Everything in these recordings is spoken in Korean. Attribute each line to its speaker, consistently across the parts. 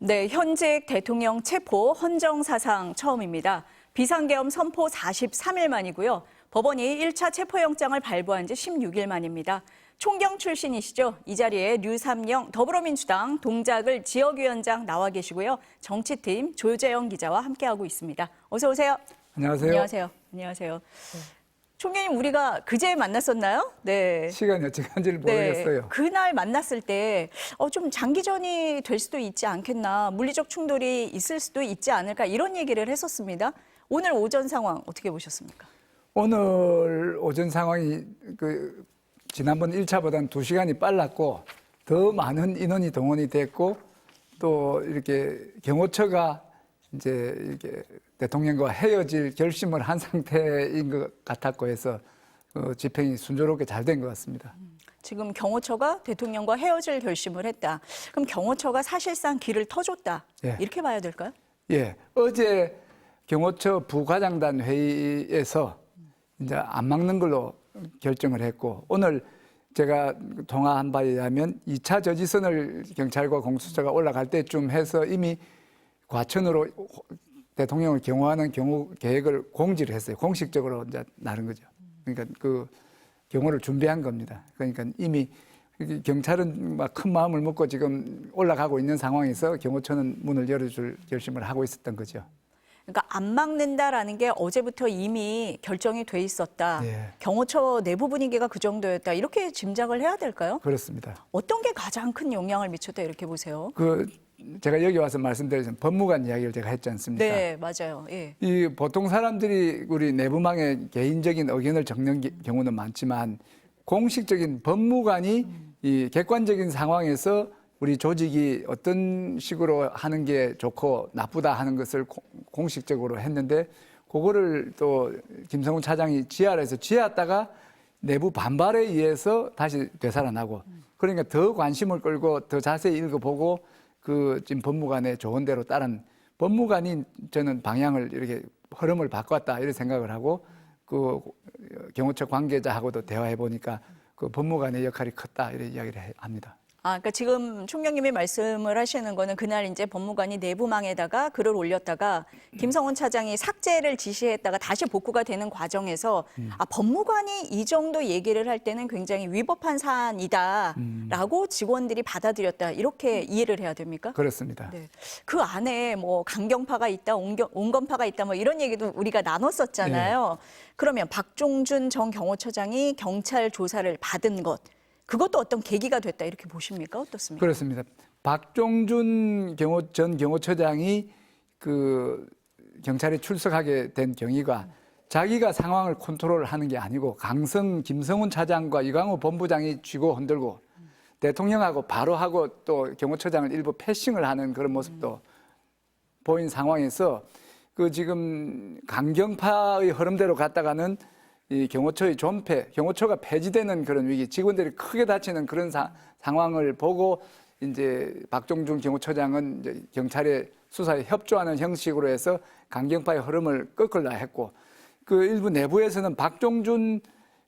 Speaker 1: 네, 현직 대통령 체포 헌정 사상 처음입니다. 비상계엄 선포 43일 만이고요. 법원이 1차 체포영장을 발부한 지 16일 만입니다. 총경 출신이시죠. 이 자리에 류삼영 더불어민주당 동작을 지역위원장 나와 계시고요. 정치팀 조재영 기자와 함께하고 있습니다. 어서 오세요.
Speaker 2: 안녕하세요.
Speaker 1: 안녕하세요. 안녕하세요. 총경님, 우리가 그제 만났었나요? 네.
Speaker 2: 시간이 어떻게 간지를 모르겠어요.
Speaker 1: 네, 그날 만났을 때 좀 장기전이 될 수도 있지 않겠나, 물리적 충돌이 있을 수도 있지 않을까 이런 얘기를 했었습니다. 오늘 오전 상황 어떻게 보셨습니까?
Speaker 2: 오늘 오전 상황이 지난번 1차보다는 2시간이 빨랐고 더 많은 인원이 동원이 됐고 또 이렇게 경호처가 이제 이렇게 대통령과 헤어질 결심을 한 상태인 것 같았고 해서 집행이 순조롭게 잘 된 것 같습니다.
Speaker 1: 지금 경호처가 대통령과 헤어질 결심을 했다. 그럼 경호처가 사실상 길을 터줬다.
Speaker 2: 예.
Speaker 1: 이렇게 봐야 될까요?
Speaker 2: 예, 어제 경호처 부과장단 회의에서 이제 안 막는 걸로 결정을 했고 오늘 제가 통화한 바에 의하면 2차 저지선을 경찰과 공수처가 올라갈 때쯤 해서 이미 과천으로 대통령을 경호하는 경호 계획을 공지를 했어요. 공식적으로 이제 나른 거죠. 그러니까 그 경호를 준비한 겁니다. 그러니까 이미 경찰은 막 큰 마음을 먹고 지금 올라가고 있는 상황에서 경호처는 문을 열어줄 결심을 하고 있었던 거죠.
Speaker 1: 그러니까 안 막는다라는 게 어제부터 이미 결정이 돼 있었다.
Speaker 2: 예.
Speaker 1: 경호처 내부 분위기가 그 정도였다. 이렇게 짐작을 해야 될까요?
Speaker 2: 그렇습니다.
Speaker 1: 어떤 게 가장 큰 영향을 미쳤다 이렇게 보세요?
Speaker 2: 제가 여기 와서 말씀드린 법무관 이야기를 제가 했지 않습니까?
Speaker 1: 네, 맞아요. 예.
Speaker 2: 이 보통 사람들이 우리 내부망에 개인적인 의견을 적는 경우는 많지만 공식적인 법무관이 이 객관적인 상황에서 우리 조직이 어떤 식으로 하는 게 좋고 나쁘다 하는 것을 공식적으로 했는데 그거를 또 김성훈 차장이 지하에서 지었다가 내부 반발에 의해서 다시 되살아나고 그러니까 더 관심을 끌고 더 자세히 읽어보고 지금 법무관의 조언대로 따른 법무관이 저는 방향을 이렇게 흐름을 바꿨다 이런 생각을 하고 경호처 관계자하고도 대화해 보니까 그 법무관의 역할이 컸다 이런 이야기를 합니다.
Speaker 1: 그러니까 지금 총경님이 말씀을 하시는 거는 그날 이제 법무관이 내부망에다가 글을 올렸다가 김성훈 차장이 삭제를 지시했다가 다시 복구가 되는 과정에서 법무관이 이 정도 얘기를 할 때는 굉장히 위법한 사안이다라고 직원들이 받아들였다 이렇게 이해를 해야 됩니까?
Speaker 2: 그렇습니다.
Speaker 1: 네. 그 안에 뭐 강경파가 있다, 온건파가 있다 뭐 이런 얘기도 우리가 나눴었잖아요. 그러면 박종준 전 경호처장이 경찰 조사를 받은 것. 그것도 어떤 계기가 됐다 이렇게 보십니까? 어떻습니까?
Speaker 2: 그렇습니다. 박종준 전 경호처장이 경찰에 출석하게 된 경위가 자기가 상황을 컨트롤하는 게 아니고 김성훈 차장과 이광호 본부장이 쥐고 흔들고 대통령하고 바로 하고 또 경호처장을 일부 패싱을 하는 그런 모습도 보인 상황에서 지금 강경파의 흐름대로 갔다가는 이 경호처의 존폐, 경호처가 폐지되는 그런 위기, 직원들이 크게 다치는 그런 상황을 보고 이제 박종준 경호처장은 이제 경찰의 수사에 협조하는 형식으로 해서 강경파의 흐름을 꺾으려 했고 일부 내부에서는 박종준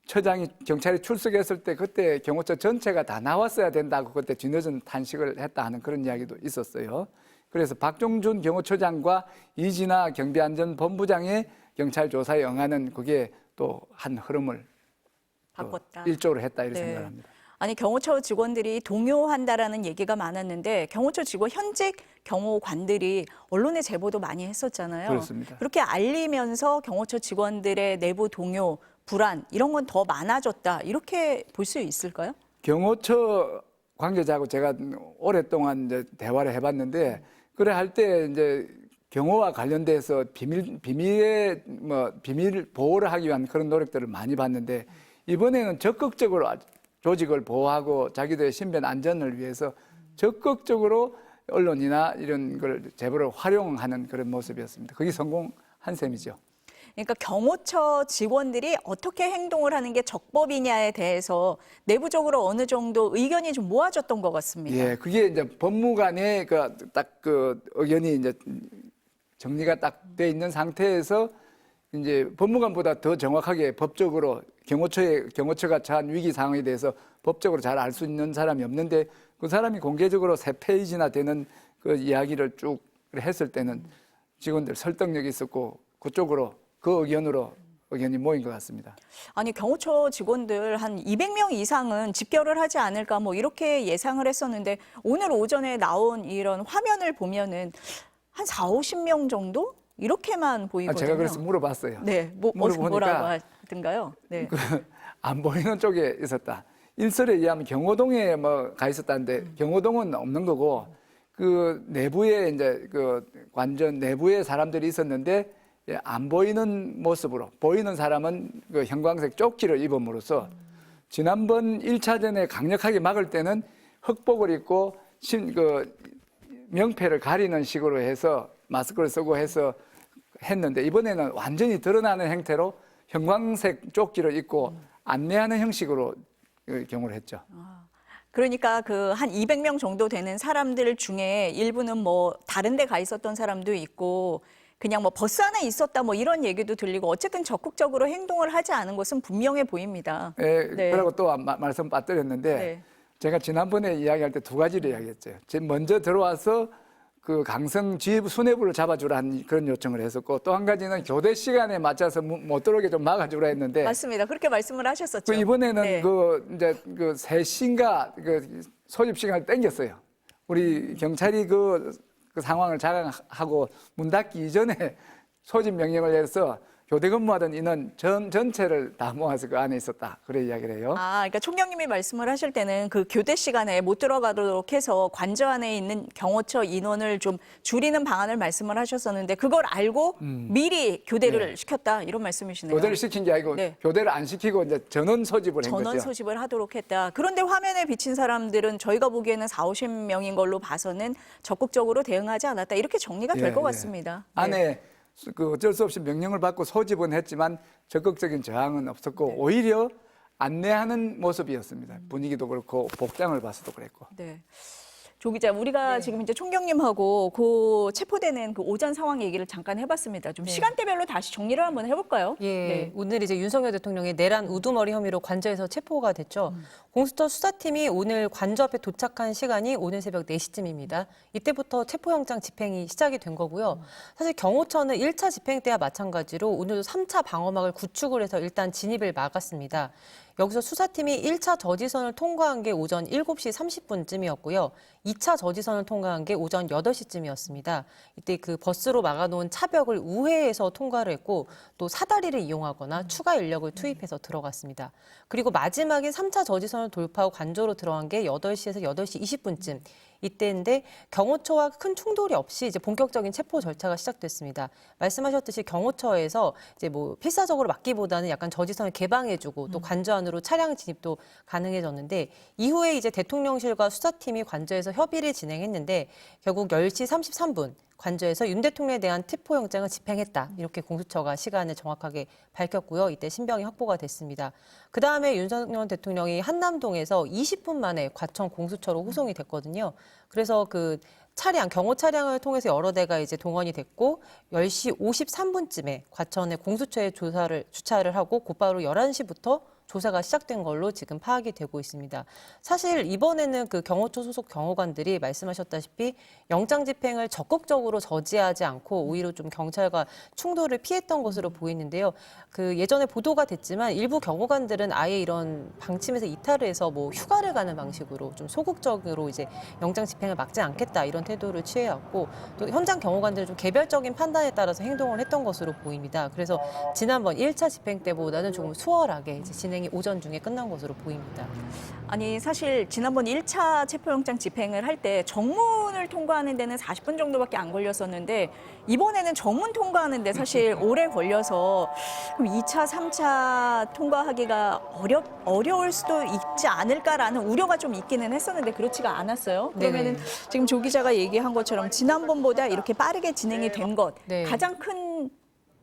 Speaker 2: 처장이 경찰에 출석했을 때 그때 경호처 전체가 다 나왔어야 된다고 그때 뒤늦은 탄식을 했다 하는 그런 이야기도 있었어요. 그래서 박종준 경호처장과 이진아 경비안전본부장의 경찰 조사에 응하는 그게 또 한 흐름을
Speaker 1: 바꿨다.
Speaker 2: 일조를 했다 이렇게
Speaker 1: 네.
Speaker 2: 생각합니다.
Speaker 1: 아니 경호처 직원들이 동요한다라는 얘기가 많았는데 경호처 직원 현직 경호관들이 언론에 제보도 많이 했었잖아요.
Speaker 2: 그렇습니다.
Speaker 1: 그렇게 알리면서 경호처 직원들의 내부 동요, 불안 이런 건 더 많아졌다 이렇게 볼 수 있을까요?
Speaker 2: 경호처 관계자하고 제가 오랫동안 이제 대화를 해봤는데 그래 할 때 이제 경호와 관련돼서 비밀 보호를 하기 위한 그런 노력들을 많이 봤는데 이번에는 적극적으로 조직을 보호하고 자기들의 신변 안전을 위해서 적극적으로 언론이나 이런 걸 제보를 활용하는 그런 모습이었습니다. 그게 성공한 셈이죠.
Speaker 1: 그러니까 경호처 직원들이 어떻게 행동을 하는 게 적법이냐에 대해서 내부적으로 어느 정도 의견이 좀 모아졌던 것 같습니다.
Speaker 2: 예, 그게 이제 법무관의 의견이 이제 정리가 딱 돼 있는 상태에서 이제 법무관보다 더 정확하게 법적으로 경호처가 처한 위기 상황에 대해서 법적으로 잘 알 수 있는 사람이 없는데 그 사람이 공개적으로 3페이지나 되는 그 이야기를 쭉 했을 때는 직원들 설득력이 있었고 그쪽으로 그 의견이 모인 것 같습니다.
Speaker 1: 아니 경호처 직원들 한 200명 이상은 집결을 하지 않을까 뭐 이렇게 예상을 했었는데 오늘 오전에 나온 이런 화면을 보면은 한 4, 50명 정도 이렇게만 보이거든요.
Speaker 2: 제가 그래서 물어봤어요.
Speaker 1: 네, 뭐라고 하던가요? 네.
Speaker 2: 안 보이는 쪽에 있었다. 일설에 의하면 경호동에 뭐 가 있었다는데 경호동은 없는 거고 그 내부에 이제 그 관전 내부에 사람들이 있었는데 안 보이는 모습으로 보이는 사람은 그 형광색 조끼를 입음으로써 지난번 1차전에 강력하게 막을 때는 흑복을 입고 그 명패를 가리는 식으로 해서 마스크를 쓰고 해서 했는데 이번에는 완전히 드러나는 형태로 형광색 조끼를 입고 안내하는 형식으로 경호를 했죠.
Speaker 1: 그러니까 그 한 200명 정도 되는 사람들 중에 일부는 뭐 다른 데 가 있었던 사람도 있고 그냥 뭐 버스 안에 있었다 뭐 이런 얘기도 들리고 어쨌든 적극적으로 행동을 하지 않은 것은 분명해 보입니다.
Speaker 2: 네.
Speaker 1: 네.
Speaker 2: 그리고 또 말씀 빠뜨렸는데
Speaker 1: 네.
Speaker 2: 제가 지난번에 이야기할 때 두 가지를 이야기했죠. 먼저 들어와서 그 강성 지휘부 수뇌부를 잡아주라는 그런 요청을 했었고 또 한 가지는 교대 시간에 맞춰서 못 들어오게 좀 막아주라 했는데
Speaker 1: 맞습니다. 그렇게 말씀을 하셨었죠.
Speaker 2: 그 이번에는
Speaker 1: 네.
Speaker 2: 그 이제 그 3시인가 그 소집 시간을 땡겼어요. 우리 경찰이 그 상황을 자각하고 문 닫기 이전에 소집 명령을 내서 교대 근무하던 인원 전체를 다 모아서 그 안에 있었다. 그래 이야기를 해요.
Speaker 1: 그러니까 총경님이 말씀을 하실 때는 그 교대 시간에 못 들어가도록 해서 관저 안에 있는 경호처 인원을 좀 줄이는 방안을 말씀을 하셨었는데 그걸 알고 미리 교대를 시켰다 이런 말씀이시네요.
Speaker 2: 교대를 시킨 게 아니고
Speaker 1: 네.
Speaker 2: 교대를 안 시키고 이제 전원 소집을 한 거죠.
Speaker 1: 전원 소집을 하도록 했다. 그런데 화면에 비친 사람들은 저희가 보기에는 4, 50명인 걸로 봐서는 적극적으로 대응하지 않았다. 이렇게 정리가 될 것 같습니다. 네.
Speaker 2: 안에 그 어쩔 수 없이 명령을 받고 소집은 했지만 적극적인 저항은 없었고 오히려 안내하는 모습이었습니다. 분위기도 그렇고 복장을 봐서도 그랬고.
Speaker 1: 네. 조 기자, 우리가 지금 이제 총경님하고 그 체포되는 그 오전 상황 얘기를 잠깐 해봤습니다. 좀 시간대별로 다시 정리를 한번 해볼까요?
Speaker 3: 예,
Speaker 1: 네.
Speaker 3: 오늘 이제 윤석열 대통령이 내란 우두머리 혐의로 관저에서 체포가 됐죠. 공수처 수사팀이 오늘 관저 앞에 도착한 시간이 오늘 새벽 4시쯤입니다. 이때부터 체포영장 집행이 시작이 된 거고요. 사실 경호처는 1차 집행 때와 마찬가지로 오늘도 3차 방어막을 구축을 해서 일단 진입을 막았습니다. 여기서 수사팀이 1차 저지선을 통과한 게 오전 7시 30분쯤이었고요. 2차 저지선을 통과한 게 오전 8시쯤이었습니다. 이때 그 버스로 막아놓은 차벽을 우회해서 통과를 했고 또 사다리를 이용하거나 추가 인력을 투입해서 들어갔습니다. 그리고 마지막인 3차 저지선을 돌파하고 관저로 들어간 게 8시에서 8시 20분쯤. 이때인데 경호처와 큰 충돌이 없이 이제 본격적인 체포 절차가 시작됐습니다. 말씀하셨듯이 경호처에서 이제 뭐 필사적으로 막기보다는 약간 저지선을 개방해주고 또 관저 안으로 차량 진입도 가능해졌는데 이후에 이제 대통령실과 수사팀이 관저에서 협의를 진행했는데 결국 10시 33분 관저에서 윤 대통령에 대한 체포영장을 집행했다. 이렇게 공수처가 시간을 정확하게 밝혔고요. 이때 신병이 확보가 됐습니다. 그다음에 윤석열 대통령이 한남동에서 20분 만에 과천 공수처로 후송이 됐거든요. 그래서 그 차량, 경호 차량을 통해서 여러 대가 이제 동원이 됐고 10시 53분쯤에 과천에 공수처에 주차를 하고 곧바로 11시부터 조사가 시작된 걸로 지금 파악이 되고 있습니다. 사실 이번에는 그 경호처 소속 경호관들이 말씀하셨다시피 영장 집행을 적극적으로 저지하지 않고 오히려 좀 경찰과 충돌을 피했던 것으로 보이는데요. 그 예전에 보도가 됐지만 일부 경호관들은 아예 이런 방침에서 이탈을 해서 뭐 휴가를 가는 방식으로 좀 소극적으로 이제 영장 집행을 막지 않겠다 이런 태도를 취해왔고 또 현장 경호관들은 좀 개별적인 판단에 따라서 행동을 했던 것으로 보입니다. 그래서 지난번 1차 집행 때보다는 조금 수월하게 이제 진행이 오전 중에 끝난 것으로 보입니다.
Speaker 1: 아니 사실 지난번 1차 체포영장 집행을 할 때 정문을 통과하는 데는 40분 정도밖에 안 걸렸었는데 이번에는 정문 통과하는 데 사실 오래 걸려서 그럼 2차, 3차 통과하기가 어려울 수도 있지 않을까라는 우려가 좀 있기는 했었는데 그렇지가 않았어요. 그러면은 지금 조 기자가 얘기한 것처럼 지난번보다 이렇게 빠르게 진행이 된 것
Speaker 3: 네.
Speaker 1: 가장 큰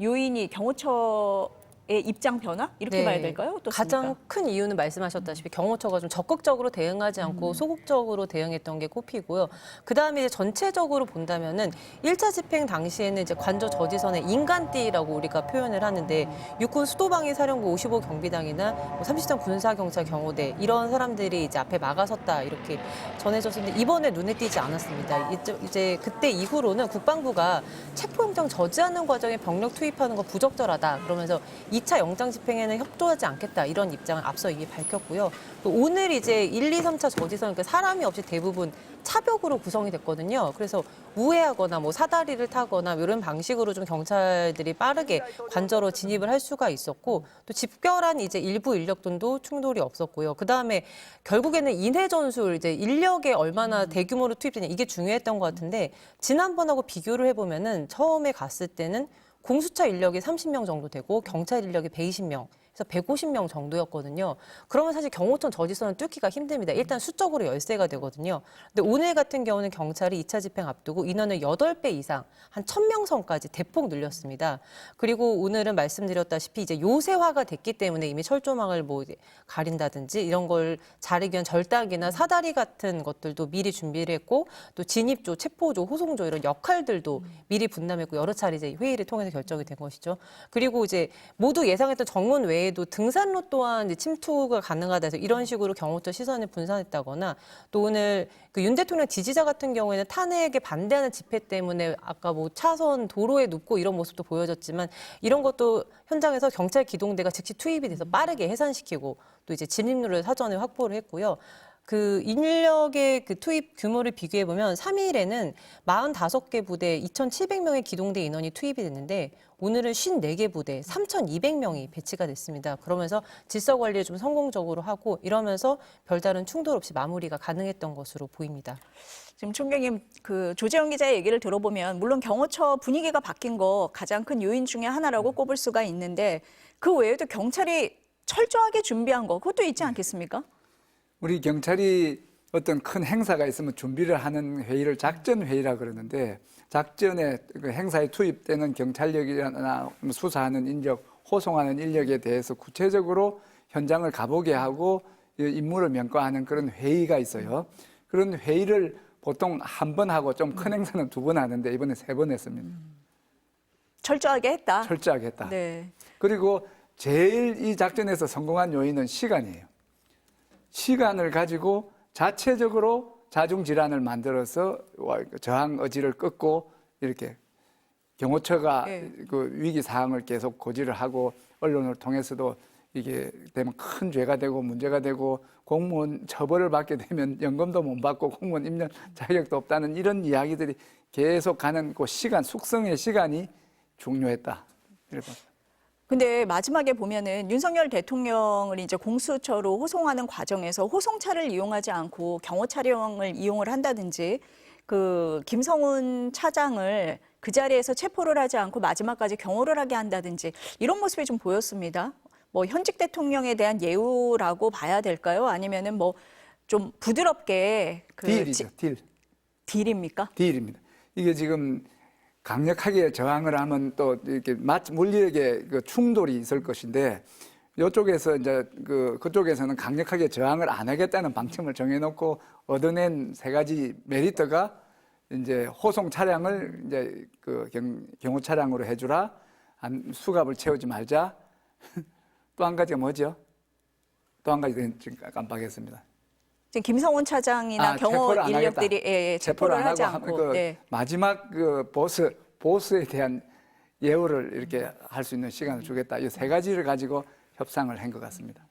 Speaker 1: 요인이 경호처 입장 변화 이렇게
Speaker 3: 네.
Speaker 1: 봐야 될까요? 어떻습니까?
Speaker 3: 가장 큰 이유는 말씀하셨다시피 경호처가 좀 적극적으로 대응하지 않고 소극적으로 대응했던 게 꼽히고요. 그다음에 이제 전체적으로 본다면은 1차 집행 당시에는 이제 관저 저지선의 인간띠라고 우리가 표현을 하는데 육군 수도방위 사령부 55 경비당이나 뭐 30장 군사경찰 경호대 이런 사람들이 이제 앞에 막아섰다 이렇게 전해졌는데 이번에 눈에 띄지 않았습니다. 이제 그때 이후로는 국방부가 체포영장 저지하는 과정에 병력 투입하는 거 부적절하다 그러면서 2차 영장 집행에는 협조하지 않겠다 이런 입장을 앞서 이미 밝혔고요. 또 오늘 이제 1, 2, 3차 저지선 그러니까 사람이 없이 대부분 차벽으로 구성이 됐거든요. 그래서 우회하거나 뭐 사다리를 타거나 이런 방식으로 좀 경찰들이 빠르게 관저로 진입을 할 수가 있었고 또 집결한 이제 일부 인력들도 충돌이 없었고요. 그 다음에 결국에는 인해 전술 이제 인력에 얼마나 대규모로 투입되냐 이게 중요했던 것 같은데 지난번하고 비교를 해보면은 처음에 갔을 때는 공수처 인력이 30명 정도 되고 경찰 인력이 120명. 그래서 150명 정도였거든요. 그러면 사실 경호처 저지선은 뚫기가 힘듭니다. 일단 수적으로 열세가 되거든요. 근데 오늘 같은 경우는 경찰이 2차 집행 앞두고 인원을 8배 이상, 한 1000명 선까지 대폭 늘렸습니다. 그리고 오늘은 말씀드렸다시피 이제 요새화가 됐기 때문에 이미 철조망을 뭐 이제 가린다든지 이런 걸 자르기 위한 절단기나 사다리 같은 것들도 미리 준비를 했고 또 진입조, 체포조, 호송조 이런 역할들도 미리 분담했고 여러 차례 이제 회의를 통해서 결정이 된 것이죠. 그리고 이제 모두 예상했던 정문 외에 또 등산로 또한 이제 침투가 가능하다 해서 이런 식으로 경호처 시선을 분산했다거나 또 오늘 그 윤 대통령 지지자 같은 경우에는 탄핵에 반대하는 집회 때문에 아까 뭐 차선 도로에 눕고 이런 모습도 보여졌지만 이런 것도 현장에서 경찰 기동대가 즉시 투입이 돼서 빠르게 해산시키고 또 이제 진입로를 사전에 확보를 했고요. 그 인력의 그 투입 규모를 비교해 보면 3일에는 45개 부대 2,700명의 기동대 인원이 투입이 됐는데 오늘은 54개 부대 3,200명이 배치가 됐습니다. 그러면서 질서 관리를 좀 성공적으로 하고 이러면서 별다른 충돌 없이 마무리가 가능했던 것으로 보입니다.
Speaker 1: 지금 총장님 그 조재영 기자의 얘기를 들어보면 물론 경호처 분위기가 바뀐 거 가장 큰 요인 중에 하나라고 꼽을 수가 있는데 그 외에도 경찰이 철저하게 준비한 거 그것도 있지 않겠습니까?
Speaker 2: 우리 경찰이 어떤 큰 행사가 있으면 준비를 하는 회의를 작전 회의라 그러는데 작전에 그 행사에 투입되는 경찰력이나 수사하는 인력, 호송하는 인력에 대해서 구체적으로 현장을 가보게 하고 임무를 명과하는 그런 회의가 있어요. 그런 회의를 보통 한 번 하고 좀 큰 행사는 2번 하는데 이번에 3번 했습니다.
Speaker 1: 철저하게 했다.
Speaker 2: 철저하게 했다.
Speaker 1: 네.
Speaker 2: 그리고 제일 이 작전에서 성공한 요인은 시간이에요. 시간을 가지고 자체적으로 자중질환을 만들어서 저항 의지를 끊고 이렇게 경호처가
Speaker 1: 네.
Speaker 2: 그 위기 사항을 계속 고지를 하고 언론을 통해서도 이게 되면 큰 죄가 되고 문제가 되고 공무원 처벌을 받게 되면 연금도 못 받고 공무원 임명 자격도 없다는 이런 이야기들이 계속 가는 그 시간, 숙성의 시간이 중요했다. 이렇게
Speaker 1: 근데 마지막에 보면은 윤석열 대통령을 이제 공수처로 호송하는 과정에서 호송차를 이용하지 않고 경호 차량을 이용을 한다든지 그 김성훈 차장을 그 자리에서 체포를 하지 않고 마지막까지 경호를 하게 한다든지 이런 모습이 좀 보였습니다. 뭐 현직 대통령에 대한 예우라고 봐야 될까요? 아니면은 뭐 좀 부드럽게 그
Speaker 2: 딜이죠, 딜.
Speaker 1: 딜입니까?
Speaker 2: 딜입니다. 이게 지금 강력하게 저항을 하면 또 이렇게 물리력의 그 충돌이 있을 것인데 이쪽에서 이제 그쪽에서는 강력하게 저항을 안 하겠다는 방침을 정해놓고 얻어낸 3가지 메리트가 이제 호송 차량을 이제 그 경호 차량으로 해주라, 수갑을 채우지 말자. 또 한 가지가 뭐죠? 또 한 가지 지금 깜빡했습니다.
Speaker 1: 지금 김성훈 차장이나 경호
Speaker 2: 체포를 안
Speaker 1: 인력들이 체포를 하지 않고 네.
Speaker 2: 마지막 그 보스에 대한 예우를 이렇게 할 수 있는 시간을 주겠다. 이 3가지를 가지고 협상을 한 것 같습니다.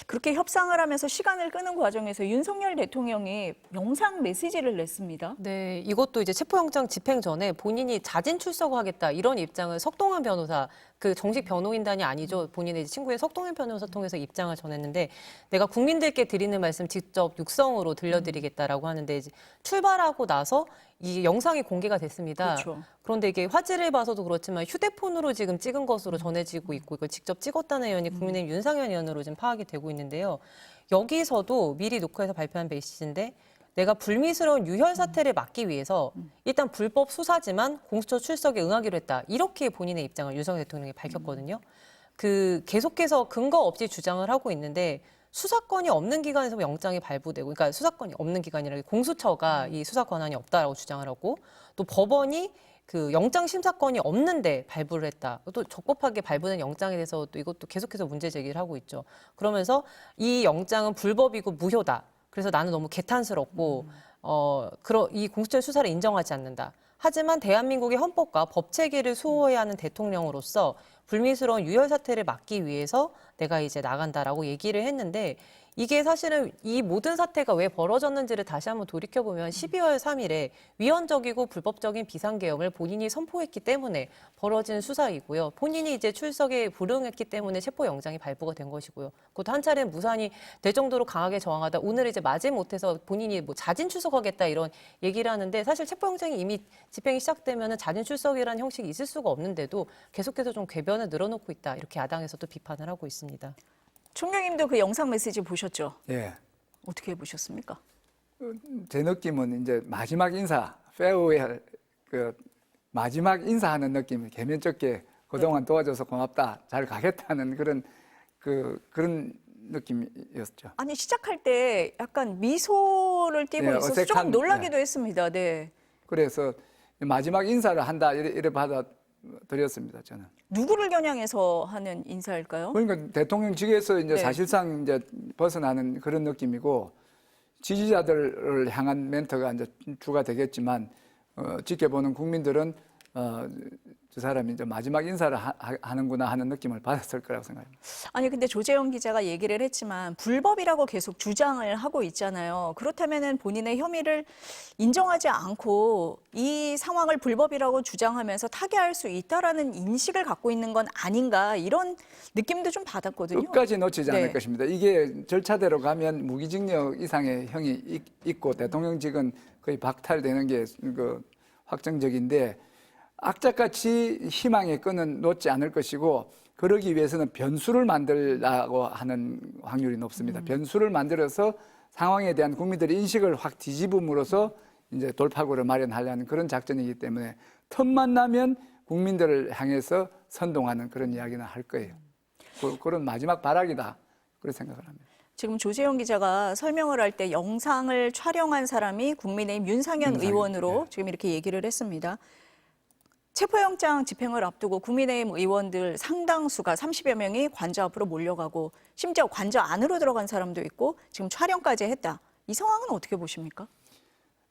Speaker 1: 그렇게 협상을 하면서 시간을 끄는 과정에서 윤석열 대통령이 영상 메시지를 냈습니다.
Speaker 3: 네, 이것도 이제 체포영장 집행 전에 본인이 자진 출석하겠다 이런 입장을 석동환 변호사, 그 정식 변호인단이 아니죠. 본인의 이제 친구인 석동환 변호사 통해서 입장을 전했는데 내가 국민들께 드리는 말씀 직접 육성으로 들려드리겠다라고 하는데 이제 출발하고 나서 이 영상이 공개가 됐습니다.
Speaker 1: 그렇죠.
Speaker 3: 그런데 이게 화질을 봐서도 그렇지만 휴대폰으로 지금 찍은 것으로 전해지고 있고 이걸 직접 찍었다는 의원이 국민의힘 윤상현 의원으로 지금 파악이 되고 있는데요. 여기서도 미리 녹화해서 발표한 메시지인데 내가 불미스러운 유혈 사태를 막기 위해서 일단 불법 수사지만 공수처 출석에 응하기로 했다. 이렇게 본인의 입장을 윤석열 대통령이 밝혔거든요. 그 계속해서 근거 없이 주장을 하고 있는데 수사권이 없는 기관에서 영장이 발부되고, 그러니까 수사권이 없는 기관이라 공수처가 이 수사 권한이 없다라고 주장을 하고, 또 법원이 그 영장 심사권이 없는데 발부를 했다. 또 적법하게 발부된 영장에 대해서 또 이것도 계속해서 문제 제기를 하고 있죠. 그러면서 이 영장은 불법이고 무효다. 그래서 나는 너무 개탄스럽고 이 공수처의 수사를 인정하지 않는다. 하지만 대한민국의 헌법과 법 체계를 수호해야 하는 대통령으로서 불미스러운 유혈 사태를 막기 위해서 내가 이제 나간다라고 얘기를 했는데, 이게 사실은 이 모든 사태가 왜 벌어졌는지를 다시 한번 돌이켜보면 12월 3일에 위헌적이고 불법적인 비상계엄을 본인이 선포했기 때문에 벌어진 수사이고요. 본인이 이제 출석에 불응했기 때문에 체포영장이 발부가 된 것이고요. 그것도 한 차례는 무산이 될 정도로 강하게 저항하다 오늘 이제 마지못해서 본인이 뭐 자진 출석하겠다 이런 얘기를 하는데, 사실 체포영장이 이미 집행이 시작되면 자진 출석이라는 형식이 있을 수가 없는데도 계속해서 좀 궤변을 늘어놓고 있다. 이렇게 야당에서도 비판을 하고 있습니다.
Speaker 1: 총장님도 그 영상 메시지 보셨죠?
Speaker 2: 예.
Speaker 1: 어떻게 보셨습니까?
Speaker 2: 제 느낌은 이제 마지막 인사, 페어웨어 그 마지막 인사하는 느낌, 개면적게 그동안 도와줘서 고맙다, 잘 가겠다는 그런 느낌이었죠.
Speaker 1: 아니 시작할 때 약간 미소를 띠고
Speaker 2: 네,
Speaker 1: 있어서
Speaker 2: 어색한,
Speaker 1: 좀 놀라기도 했습니다. 네.
Speaker 2: 그래서 마지막 인사를 한다 이래 받아들였습니다, 저는.
Speaker 1: 누구를 겨냥해서 하는 인사일까요?
Speaker 2: 그러니까 대통령직에서 이제
Speaker 1: 네.
Speaker 2: 사실상 이제 벗어나는 그런 느낌이고, 지지자들을 향한 멘트가 이제 주가 되겠지만 지켜보는 국민들은 저 사람이 이제 마지막 인사를 하는구나 하는 느낌을 받았을 거라고 생각합니다.
Speaker 1: 아니 근데 조재영 기자가 얘기를 했지만 불법이라고 계속 주장을 하고 있잖아요. 그렇다면은 본인의 혐의를 인정하지 않고 이 상황을 불법이라고 주장하면서 타개할 수 있다라는 인식을 갖고 있는 건 아닌가, 이런 느낌도 좀 받았거든요.
Speaker 2: 끝까지 놓치지 않을
Speaker 1: 네.
Speaker 2: 것입니다. 이게 절차대로 가면 무기징역 이상의 형이 있고 대통령직은 거의 박탈되는 게 확정적인데, 악착같이 희망의 끈은 놓지 않을 것이고, 그러기 위해서는 변수를 만들라고 하는 확률이 높습니다. 변수를 만들어서 상황에 대한 국민들의 인식을 확 뒤집음으로써 이제 돌파구를 마련하려는 그런 작전이기 때문에 틈만 나면 국민들을 향해서 선동하는 그런 이야기는 할 거예요. 그런 마지막 발악이다, 그런 생각을 합니다.
Speaker 1: 지금 조재영 기자가 설명을 할 때 영상을 촬영한 사람이 국민의힘 윤상현 의원으로
Speaker 2: 네.
Speaker 1: 지금 이렇게 얘기를 했습니다. 체포영장 집행을 앞두고 국민의힘 의원들 상당수가 30여 명이 관저 앞으로 몰려가고 심지어 관저 안으로 들어간 사람도 있고 지금 촬영까지 했다. 이 상황은 어떻게 보십니까?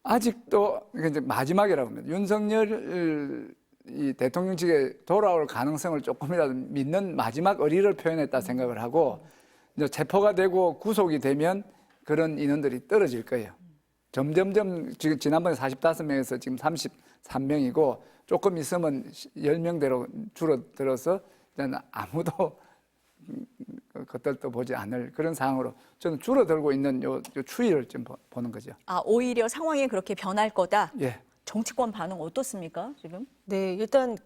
Speaker 2: 아직도 이제 마지막이라고 합니다. 윤석열 이 대통령직에 돌아올 가능성을 조금이라도 믿는 마지막 의리를 표현했다 생각을 하고, 이제 체포가 되고 구속이 되면 그런 인원들이 떨어질 거예요. 점점점 지금 지난번에 45명에서 지금 33명이고 조금 있으면 10명대로 줄어들어서 이제는 아무도 그것들도 보지 않을 그런 상황으로 저는 줄어들고 있는 요 추이를 좀 보는 거죠.
Speaker 1: 아, 오히려 상황이 그렇게 변할 거다.
Speaker 2: 예.
Speaker 1: 정치권 반응 어떻습니까, 지금?
Speaker 3: 네, 일단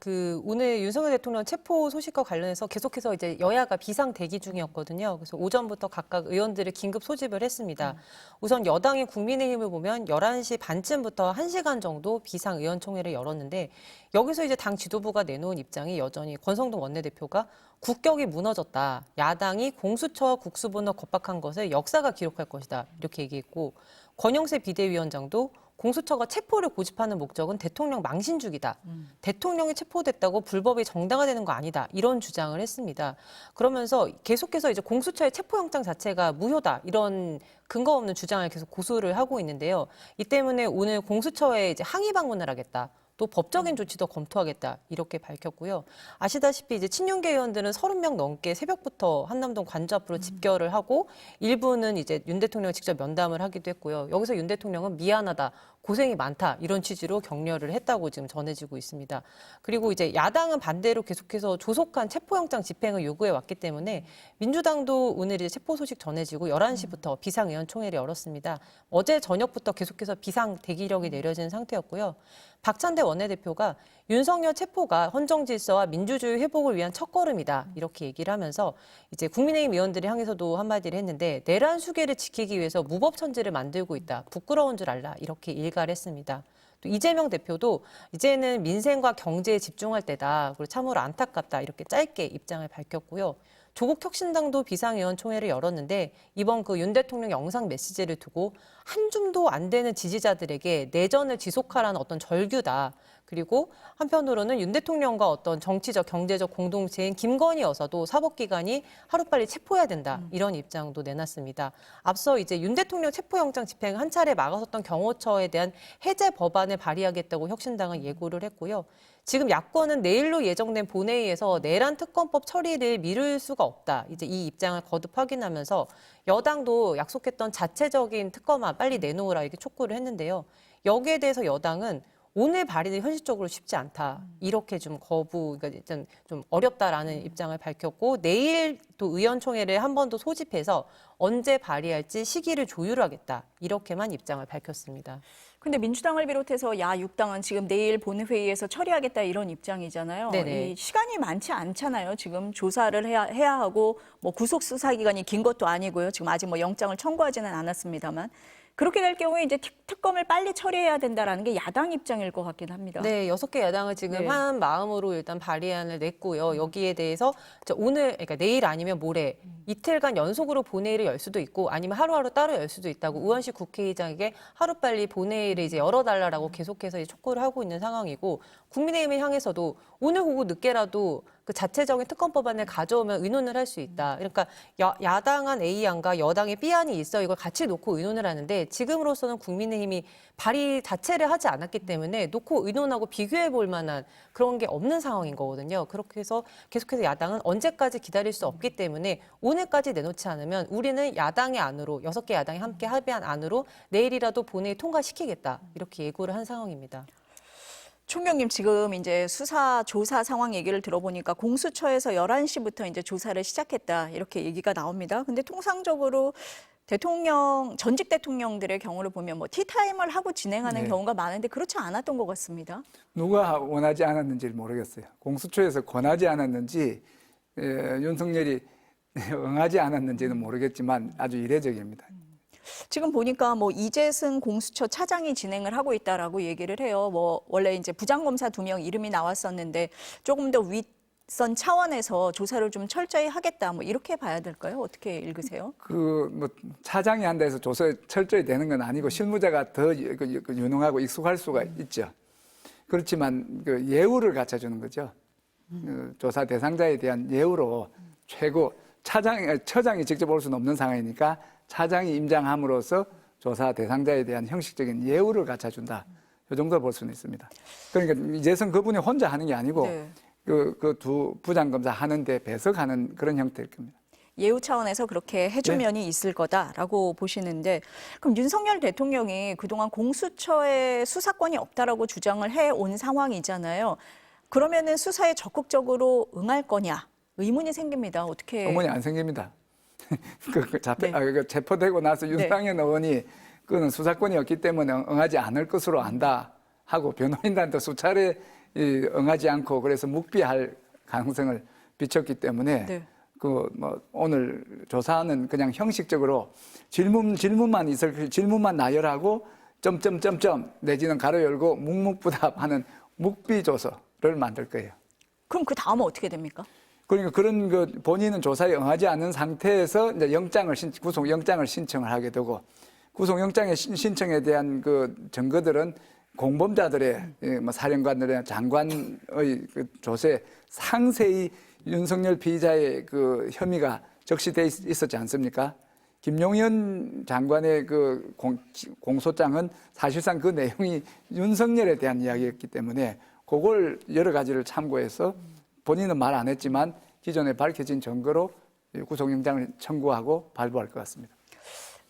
Speaker 3: 오늘 윤석열 대통령 체포 소식과 관련해서 계속해서 이제 여야가 비상 대기 중이었거든요. 그래서 오전부터 각각 의원들을 긴급 소집을 했습니다. 우선 여당인 국민의힘을 보면 11시 반쯤부터 1시간 정도 비상 의원총회를 열었는데, 여기서 이제 당 지도부가 내놓은 입장이 여전히 권성동 원내대표가 국격이 무너졌다. 야당이 공수처와 국수본을 겁박한 것을 역사가 기록할 것이다. 이렇게 얘기했고, 권영세 비대위원장도 공수처가 체포를 고집하는 목적은 대통령 망신주기다. 대통령이 체포됐다고 불법이 정당화되는 거 아니다. 이런 주장을 했습니다. 그러면서 계속해서 이제 공수처의 체포영장 자체가 무효다. 이런 근거 없는 주장을 계속 고수를 하고 있는데요. 이 때문에 오늘 공수처에 이제 항의 방문을 하겠다. 또 법적인 조치도 검토하겠다, 이렇게 밝혔고요. 아시다시피 이제 친윤계 의원들은 30명 넘게 새벽부터 한남동 관저 앞으로 집결을 하고 일부는 이제 윤 대통령 직접 면담을 하기도 했고요. 여기서 윤 대통령은 미안하다, 고생이 많다, 이런 취지로 격려를 했다고 지금 전해지고 있습니다. 그리고 이제 야당은 반대로 계속해서 조속한 체포영장 집행을 요구해 왔기 때문에 민주당도 오늘 이제 체포 소식 전해지고 11시부터 비상의원총회를 열었습니다. 어제 저녁부터 계속해서 비상 대기력이 내려진 상태였고요. 박찬대 원내대표가 윤석열 체포가 헌정 질서와 민주주의 회복을 위한 첫걸음이다, 이렇게 얘기를 하면서 이제 국민의힘 의원들을 향해서도 한마디를 했는데, 내란 수계를 지키기 위해서 무법천지를 만들고 있다, 부끄러운 줄 알라, 이렇게 일갈했습니다. 또 이재명 대표도 이제는 민생과 경제에 집중할 때다. 그리고 참으로 안타깝다. 이렇게 짧게 입장을 밝혔고요. 조국 혁신당도 비상의원총회를 열었는데 이번 그 윤 대통령 영상 메시지를 두고 한 줌도 안 되는 지지자들에게 내전을 지속하라는 어떤 절규다. 그리고 한편으로는 윤 대통령과 어떤 정치적, 경제적 공동체인 김건희 여사도 사법기관이 하루빨리 체포해야 된다. 이런 입장도 내놨습니다. 앞서 이제 윤 대통령 체포영장 집행을 한 차례 막아섰던 경호처에 대한 해제 법안을 발의하겠다고 혁신당은 예고를 했고요. 지금 야권은 내일로 예정된 본회의에서 내란 특검법 처리를 미룰 수가 없다. 이제 이 입장을 거듭 확인하면서 여당도 약속했던 자체적인 특검안 빨리 내놓으라 이렇게 촉구를 했는데요. 여기에 대해서 여당은 오늘 발의는 현실적으로 쉽지 않다. 이렇게 좀 그러니까 일단 좀 어렵다라는 입장을 밝혔고 내일 또 의원총회를 한 번 더 소집해서 언제 발의할지 시기를 조율하겠다. 이렇게만 입장을 밝혔습니다.
Speaker 1: 근데 민주당을 비롯해서 야6당은 지금 내일 본회의에서 처리하겠다 이런 입장이잖아요.
Speaker 3: 네네.
Speaker 1: 이 시간이 많지 않잖아요. 지금 조사를 해야 하고 뭐 구속 수사 기간이 긴 것도 아니고요. 지금 아직 뭐 영장을 청구하지는 않았습니다만. 그렇게 될 경우에 이제 특검을 빨리 처리해야 된다라는 게 야당 입장일 것 같긴 합니다.
Speaker 3: 네, 6개 야당은 지금
Speaker 1: 네.
Speaker 3: 한 마음으로 일단 발의안을 냈고요. 여기에 대해서 오늘, 그러니까 내일 아니면 모레 이틀간 연속으로 본회의를 열 수도 있고 아니면 하루하루 따로 열 수도 있다고 의원실 국회의장에게 하루빨리 본회의를 이제 열어달라고 계속해서 이제 촉구를 하고 있는 상황이고 국민의힘을 향해서도 오늘 오후 늦게라도 그 자체적인 특검법안을 가져오면 의논을 할 수 있다. 그러니까 야당안 A안과 여당의 B안이 있어 이걸 같이 놓고 의논을 하는데 지금으로서는 국민의힘이 발의 자체를 하지 않았기 때문에 놓고 의논하고 비교해 볼 만한 그런 게 없는 상황인 거거든요. 그렇게 해서 계속해서 야당은 언제까지 기다릴 수 없기 때문에 오늘까지 내놓지 않으면 우리는 야당의 안으로 6개 야당이 함께 합의한 안으로 내일이라도 본회의 통과시키겠다. 이렇게 예고를 한 상황입니다.
Speaker 1: 총경님 지금 이제 수사 조사 상황 얘기를 들어보니까 공수처에서 11시부터 이제 조사를 시작했다 이렇게 얘기가 나옵니다. 근데 통상적으로 전직 대통령들의 경우를 보면 뭐 티타임을 하고 진행하는
Speaker 2: 네.
Speaker 1: 경우가 많은데 그렇지 않았던 것 같습니다.
Speaker 2: 누가 원하지 않았는지를 모르겠어요. 공수처에서 권하지 않았는지 윤석열이 응하지 않았는지는 모르겠지만 아주 이례적입니다.
Speaker 1: 지금 보니까 뭐 이재승 공수처 차장이 진행을 하고 있다라고 얘기를 해요. 뭐 원래 이제 부장검사 2명 이름이 나왔었는데 조금 더 윗선 차원에서 조사를 좀 철저히 하겠다. 뭐 이렇게 봐야 될까요? 어떻게 읽으세요?
Speaker 2: 뭐 차장이 한다 해서 조사 철저히 되는 건 아니고 실무자가 더 유능하고 익숙할 수가 있죠. 그렇지만 그 예우를 갖춰주는 거죠. 조사 대상자에 대한 예우로 최고 처장이 직접 올 수는 없는 상황이니까 차장이 임장함으로써 조사 대상자에 대한 형식적인 예우를 갖춰준다. 이 정도 볼 수는 있습니다. 그러니까 이재성 그분이 혼자 하는 게 아니고
Speaker 1: 네.
Speaker 2: 그 두 부장검사 하는데 배석하는 그런 형태일 겁니다.
Speaker 1: 예우 차원에서 그렇게 해준
Speaker 2: 네.
Speaker 1: 면이 있을 거다라고 보시는데 그럼 윤석열 대통령이 그동안 공수처에 수사권이 없다라고 주장을 해온 상황이잖아요. 그러면은 수사에 적극적으로 응할 거냐 의문이 생깁니다. 어떻게?
Speaker 2: 어머니 안 생깁니다.
Speaker 1: 네.
Speaker 2: 체포되고 나서 윤상현 의원이 그는 수사권이 없기 때문에 응하지 않을 것으로 안다 하고 변호인단도 수차례 응하지 않고 그래서 묵비할 가능성을 비췄기 때문에
Speaker 1: 네.
Speaker 2: 오늘 조사는 그냥 형식적으로 질문만 나열하고 점점점점 내지는 가로 열고 묵묵부답하는 묵비 조서를 만들 거예요.
Speaker 1: 그럼 그 다음은 어떻게 됩니까?
Speaker 2: 그러니까 그런 본인은 조사에 응하지 않은 상태에서 이제 구속영장을 신청을 하게 되고 구속영장의 신청에 대한 그 증거들은 공범자들의 사령관들의 장관의 그 조사에 상세히 윤석열 피의자의 그 혐의가 적시돼 있었지 않습니까? 김용현 장관의 그 공소장은 사실상 그 내용이 윤석열에 대한 이야기였기 때문에 그걸 여러 가지를 참고해서 본인은 말 안 했지만 기존에 밝혀진 증거로 구속영장을 청구하고 발부할 것 같습니다.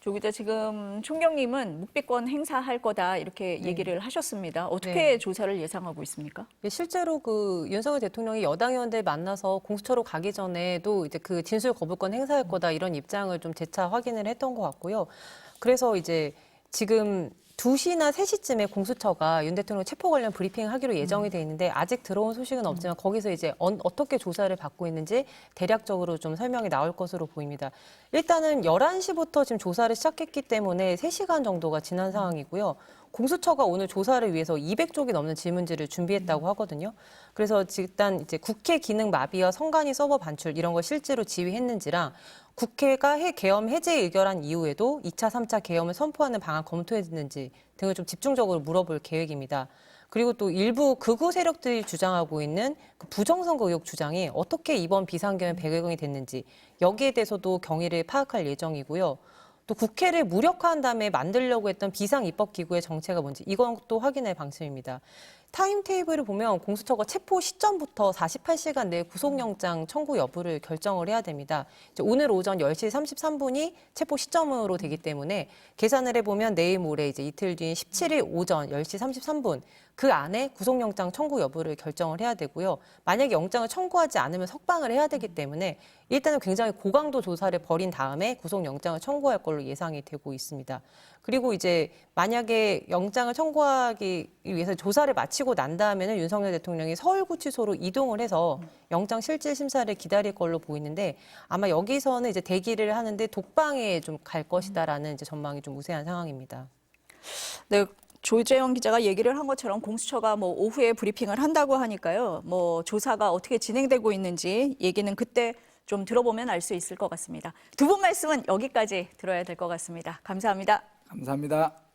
Speaker 1: 조 기자 지금 총경님은 묵비권 행사할 거다 이렇게 얘기를 하셨습니다. 어떻게
Speaker 3: 네.
Speaker 1: 조사를 예상하고 있습니까?
Speaker 3: 실제로 그 윤석열 대통령이 여당 의원들 만나서 공수처로 가기 전에도 이제 그 진술 거부권 행사할 거다 이런 입장을 좀 재차 확인을 했던 것 같고요. 그래서 이제 지금 2시나 3시쯤에 공수처가 윤 대통령 체포 관련 브리핑을 하기로 예정이 돼 있는데 아직 들어온 소식은 없지만 거기서 이제 어떻게 조사를 받고 있는지 대략적으로 좀 설명이 나올 것으로 보입니다. 일단은 11시부터 지금 조사를 시작했기 때문에 3시간 정도가 지난 상황이고요. 공수처가 오늘 조사를 위해서 200쪽이 넘는 질문지를 준비했다고 하거든요. 그래서 일단 이제 국회 기능 마비와 선관위 서버 반출 이런 걸 실제로 지휘했는지랑 국회가 계엄 해제 의결한 이후에도 2차, 3차 계엄을 선포하는 방안 검토했는지 등을 좀 집중적으로 물어볼 계획입니다. 그리고 또 일부 극우 세력들이 주장하고 있는 그 부정선거 의혹 주장이 어떻게 이번 비상계엄의 배경이 됐는지 여기에 대해서도 경위를 파악할 예정이고요. 또 국회를 무력화한 다음에 만들려고 했던 비상입법기구의 정체가 뭔지 이것도 확인할 방침입니다. 타임테이블을 보면 공수처가 체포 시점부터 48시간 내에 구속영장 청구 여부를 결정을 해야 됩니다. 이제 오늘 오전 10시 33분이 체포 시점으로 되기 때문에 계산을 해보면 내일 모레 이제 이틀 뒤인 17일 오전 10시 33분 그 안에 구속영장 청구 여부를 결정을 해야 되고요. 만약에 영장을 청구하지 않으면 석방을 해야 되기 때문에 일단은 굉장히 고강도 조사를 벌인 다음에 구속영장을 청구할 걸로 예상이 되고 있습니다. 그리고 이제 만약에 영장을 청구하기 위해서 조사를 마치고 난 다음에는 윤석열 대통령이 서울구치소로 이동을 해서 영장 실질 심사를 기다릴 걸로 보이는데 아마 여기서는 이제 대기를 하는데 독방에 좀 갈 것이다라는 이제 전망이 좀 우세한 상황입니다.
Speaker 1: 네. 조재영 기자가 얘기를 한 것처럼 공수처가 뭐 오후에 브리핑을 한다고 하니까요. 뭐 조사가 어떻게 진행되고 있는지 얘기는 그때 좀 들어보면 알 수 있을 것 같습니다. 두 분 말씀은 여기까지 들어야 될 것 같습니다. 감사합니다.
Speaker 2: 감사합니다.